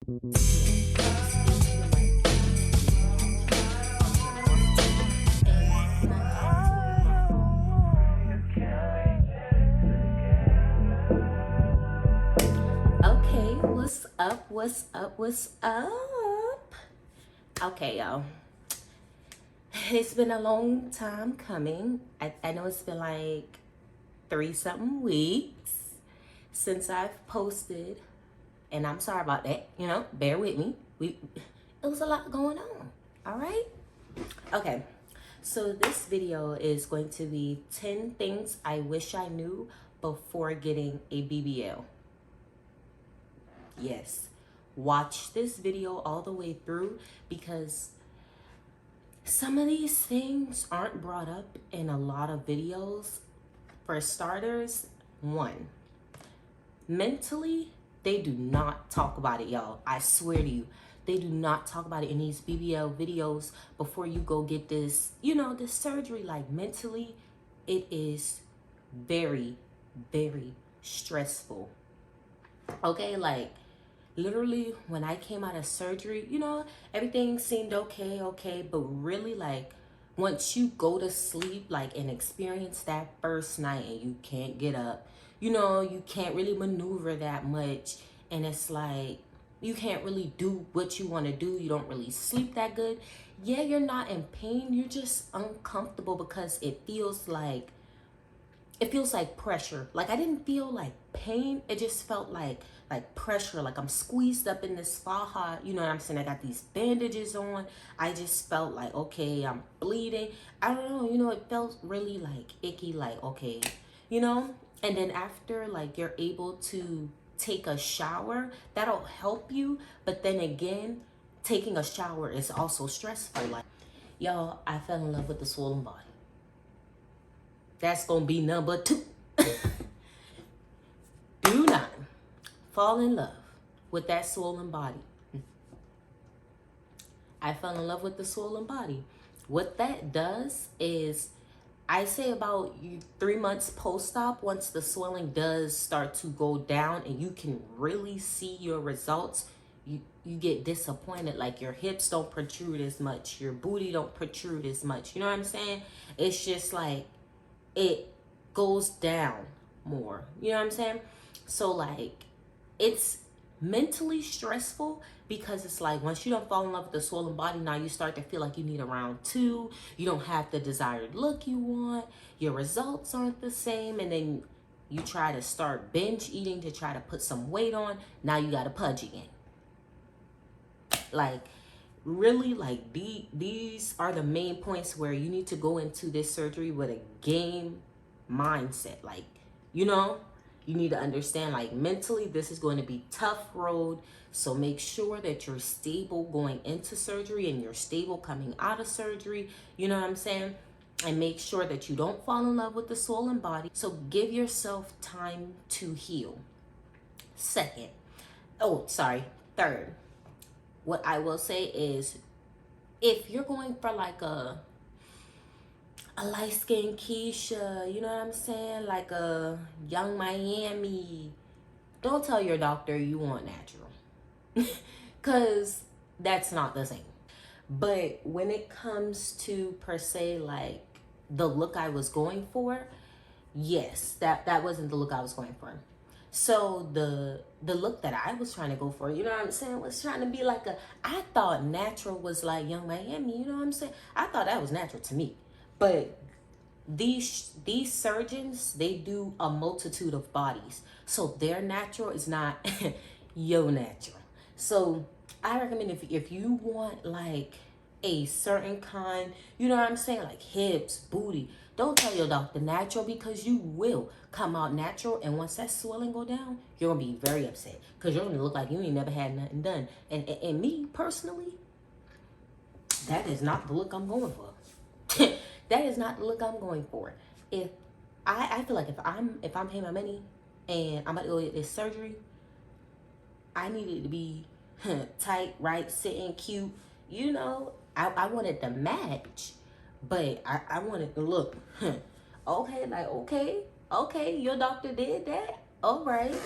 Okay, what's up? What's up? What's up? Okay, y'all. It's been a long time coming. I know it's been like 3 something weeks since I've posted, and I'm sorry about that. Bear with me. It was a lot going on. All right. Okay. So this video is going to be 10 things I wish I knew before getting a BBL. Yes, watch this video all the way through because some of these things aren't brought up in a lot of videos. For starters, one, mentally, they do not talk about it, y'all. I swear to you, they do not talk about it in these BBL videos before you go get this, this surgery. Like mentally, it is very, very stressful. Okay, like literally when I came out of surgery, everything seemed okay, but really like once you go to sleep, like and experience that first night and you can't get up, you can't really maneuver that much, and it's like you can't really do what you want to do. You don't really sleep that good. Yeah, you're not in pain, you're just uncomfortable because it feels like pressure. Like I didn't feel like pain. It just felt like pressure. Like I'm squeezed up in this faja. You know what I'm saying? I got these bandages on. I just felt like, okay, I'm bleeding. I don't know. It felt really like icky. Like, okay, And then after, like, you're able to take a shower, that'll help you. But then again, taking a shower is also stressful. Like, y'all, I fell in love with the swollen body. That's gonna be number 2. Do not fall in love with that swollen body. I fell in love with the swollen body. What that does is, I say about 3 months post-op, once the swelling does start to go down and you can really see your results, you get disappointed. Like your hips don't protrude as much, your booty don't protrude as much. You know what I'm saying? It's just like it goes down more. You know what I'm saying? So like it's mentally stressful because it's like once you don't fall in love with the swollen body, now you start to feel like you need a round 2. You don't have the desired look you want. Your results aren't the same. And then you try to start binge eating to try to put some weight on. Now you got to pudge again. Like really, like these are the main points where you need to go into this surgery with a game mindset. Like, you need to understand, like, mentally this is going to be tough road. So make sure that you're stable going into surgery and you're stable coming out of surgery. You know what I'm saying? And make sure that you don't fall in love with the swollen body. So give yourself time to heal. Third, what I will say is, if you're going for like a light-skinned Keisha, you know what I'm saying? Like a young Miami, don't tell your doctor you want natural. Because that's not the same. But when it comes to, per se, like the look I was going for, yes, that wasn't the look I was going for. So the look that I was trying to go for, you know what I'm saying, was trying to be like I thought natural was like young Miami, you know what I'm saying? I thought that was natural to me. But these surgeons, they do a multitude of bodies. So their natural is not your natural. So I recommend if you want like a certain kind, you know what I'm saying, like hips, booty, don't tell your doctor natural, because you will come out natural, and once that swelling go down, you're gonna be very upset because you're gonna look like you ain't never had nothing done. And me personally, that is not the look I'm going for. That is not the look I'm going for. If I feel like if I'm paying my money and I'm about to go get this surgery, I need it to be tight, right, sitting, cute. I wanted to match, but I wanted to look okay, like okay, your doctor did that, all right,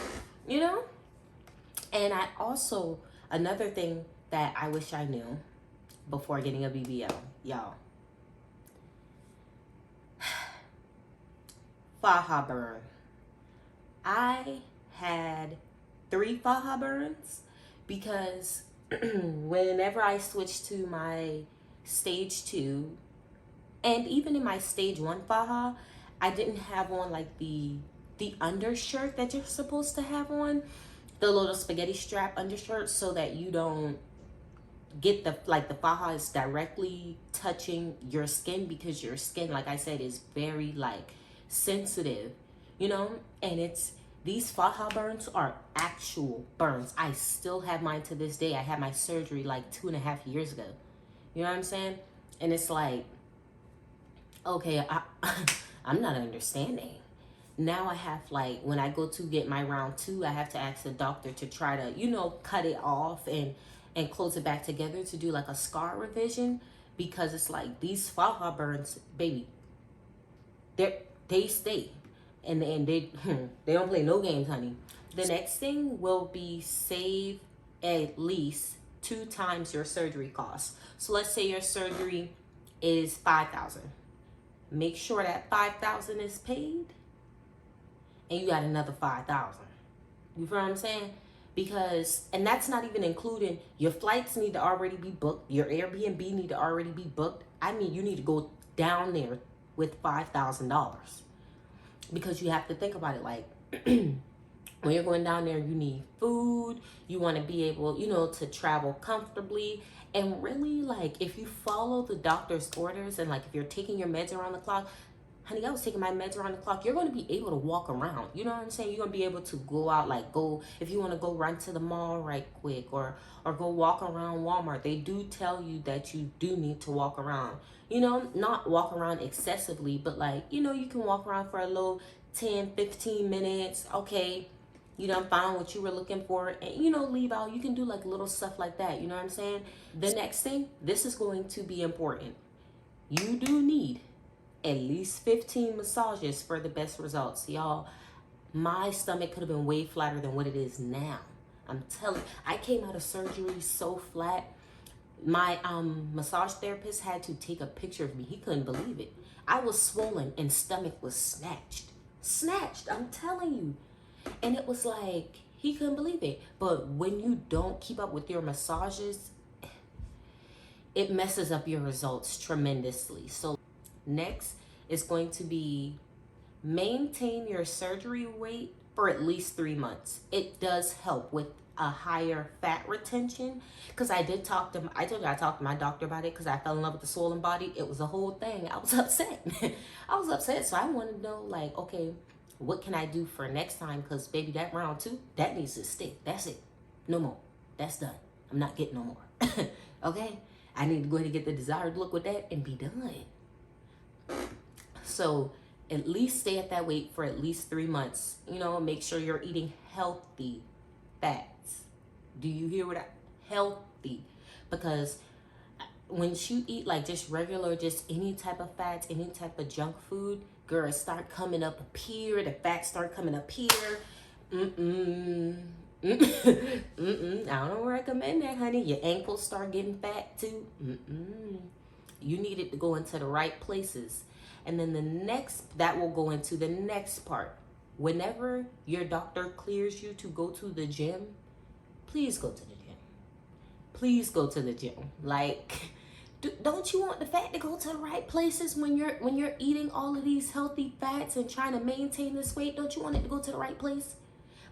And Another thing that I wish I knew before getting a BBL, y'all. Faja burn. I had 3 faja burns because whenever I switched to my stage 2, and even in my stage 1 faja, I didn't have on like the undershirt that you're supposed to have on, the little spaghetti strap undershirt, so that you don't get the faja is directly touching your skin, because your skin, like I said, is very like sensitive, you know. And it's, these faja burns are actual burns. I still have mine to this day. I had my surgery like 2.5 years ago, you know what I'm saying? And it's like, okay, I'm not understanding. Now I have, like, when I go to get my round 2, I have to ask the doctor to try to, you know, cut it off and close it back together to do like a scar revision, because it's like these faja burns, baby, they stay, and they they don't play no games, honey. The next thing will be save at least 2 times your surgery costs. So let's say your surgery is $5,000. Make sure that $5,000 is paid, and you got another $5,000. You feel what I'm saying? Because, and that's not even including your flights need to already be booked, your Airbnb need to already be booked. I mean, you need to go down there with $5,000, because you have to think about it like when you're going down there, you need food, you want to be able, you know, to travel comfortably. And really, like, if you follow the doctor's orders, and like if you're taking your meds around the clock, honey, I was taking my meds around the clock, you're going to be able to walk around. You know what I'm saying? You're going to be able to go out, like go, if you want to go run to the mall right quick, or go walk around Walmart. They do tell you that you do need to walk around. You know, not walk around excessively, but like, you know, you can walk around for a little 10, 15 minutes. Okay, you done found what you were looking for, and, you know, leave out. You can do like little stuff like that. You know what I'm saying? The next thing, this is going to be important. You do need at least 15 massages for the best results. Y'all, my stomach could have been way flatter than what it is now. I'm telling you, I came out of surgery so flat. My massage therapist had to take a picture of me. He couldn't believe it. I was swollen and stomach was snatched, I'm telling you. And it was like, he couldn't believe it. But when you don't keep up with your massages, it messes up your results tremendously. So next is going to be maintain your surgery weight for at least 3 months. It does help with a higher fat retention, because I told you I talked to my doctor about it, because I fell in love with the swollen body. It was a whole thing. I was upset. I was upset. So I wanted to know, like, okay, what can I do for next time? Because baby, that round 2, that needs to stick. That's it. No more. That's done. I'm not getting no more. Okay, I need to go ahead and get the desired look with that and be done. So at least stay at that weight for at least 3 months. You know, make sure you're eating healthy fats. Do you hear what healthy? Because when you eat like just regular, just any type of fats, any type of junk food, girl, start coming up here. The fats start coming up here. I don't recommend that, honey. Your ankles start getting fat too. You need it to go into the right places. And then that will go into the next part. Whenever your doctor clears you to go to the gym, please go to the gym. Please go to the gym. Like, don't you want the fat to go to the right places when you're eating all of these healthy fats and trying to maintain this weight? Don't you want it to go to the right place?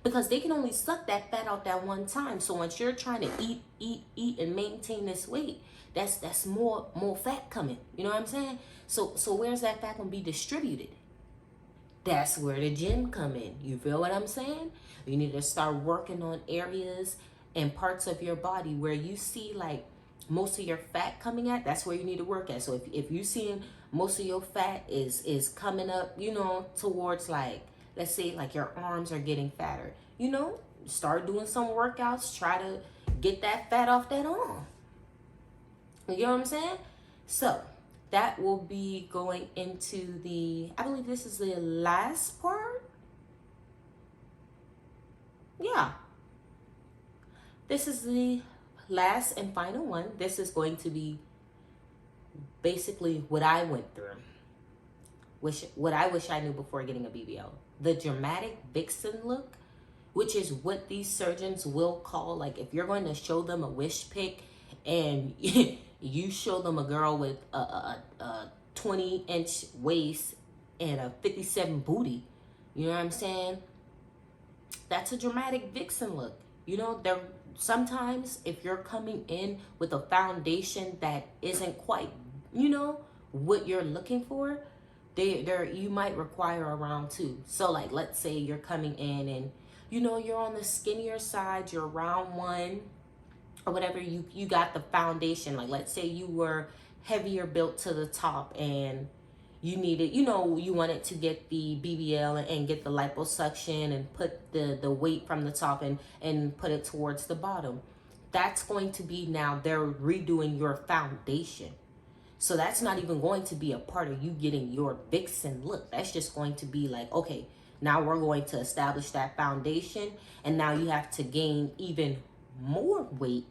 Because they can only suck that fat out that one time. So once you're trying to eat and maintain this weight, that's more fat coming. You know what I'm saying? So where's that fat gonna be distributed? That's where the gym come in. You feel what I'm saying? You need to start working on areas and parts of your body where you see like most of your fat coming at. That's where you need to work at. So if you're seeing most of your fat is coming up, you know, towards like, let's say like your arms are getting fatter, you know, start doing some workouts, try to get that fat off that arm. You know what I'm saying? So that will be going into I believe this is the last part. Yeah. This is the last and final one. This is going to be basically what I went through. What I wish I knew before getting a BBL. The dramatic vixen look, which is what these surgeons will call, like, if you're going to show them a wish pic and you show them a girl with a 20-inch waist and a 57 booty, you know what I'm saying? That's a dramatic vixen look. You know, there sometimes if you're coming in with a foundation that isn't quite, you know, what you're looking for, you might require a round two. So like, let's say you're coming in and, you know, you're on the skinnier side, you're round one or whatever, you got the foundation. Like, let's say you were heavier built to the top and you needed, you know, you wanted to get the BBL and get the liposuction and put the weight from the top and put it towards the bottom. That's going to be, now they're redoing your foundation. So that's not even going to be a part of you getting your vixen look. That's just going to be like, okay, now we're going to establish that foundation, and now you have to gain even more weight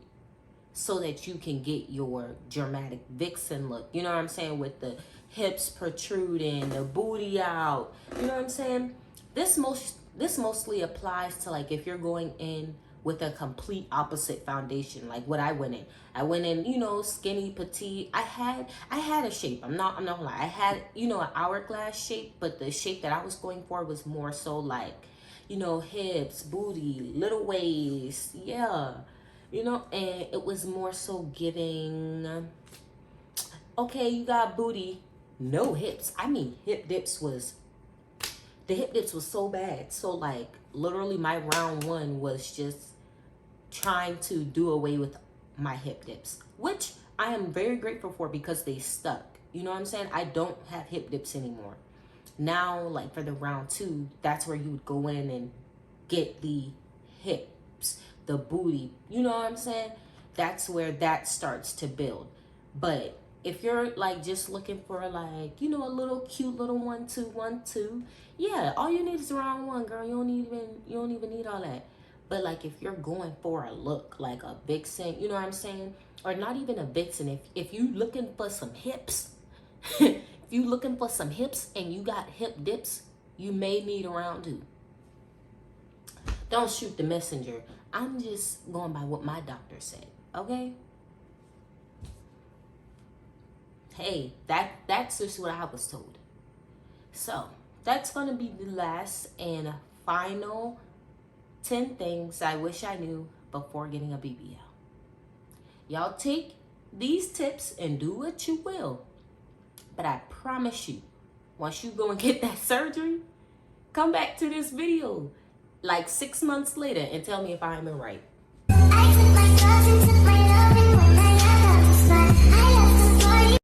so that you can get your dramatic vixen look. You know what I'm saying? With the hips protruding, the booty out. You know what I'm saying? This mostly applies to, like, if you're going in with a complete opposite foundation, like what I went in. I went in, you know, skinny, petite. I had a shape. I'm not gonna lie. I had, you know, an hourglass shape, but the shape that I was going for was more so like, you know, hips, booty, little waist, yeah. You know, and it was more so giving, okay, you got booty, no hips. I mean, the hip dips was so bad. So like, literally my round one was just trying to do away with my hip dips, which I am very grateful for because they stuck. You know what I'm saying? I don't have hip dips anymore. Now, like for the round two, that's where you would go in and get the hips, the booty. You know what I'm saying? That's where that starts to build. But if you're like just looking for, like, you know, a little cute little 1-2, yeah, all you need is round one, girl. You don't even need all that. But like, if you're going for a look like a vixen, you know what I'm saying? Or not even a vixen. If you looking for some hips, if you looking for some hips and you got hip dips, you may need a round two. Don't shoot the messenger. I'm just going by what my doctor said, okay? Hey, that's just what I was told. So that's gonna be the last and final 10 things I wish I knew before getting a BBL. Y'all take these tips and do what you will. But I promise you, once you go and get that surgery, come back to this video like 6 months later and tell me if I'm right.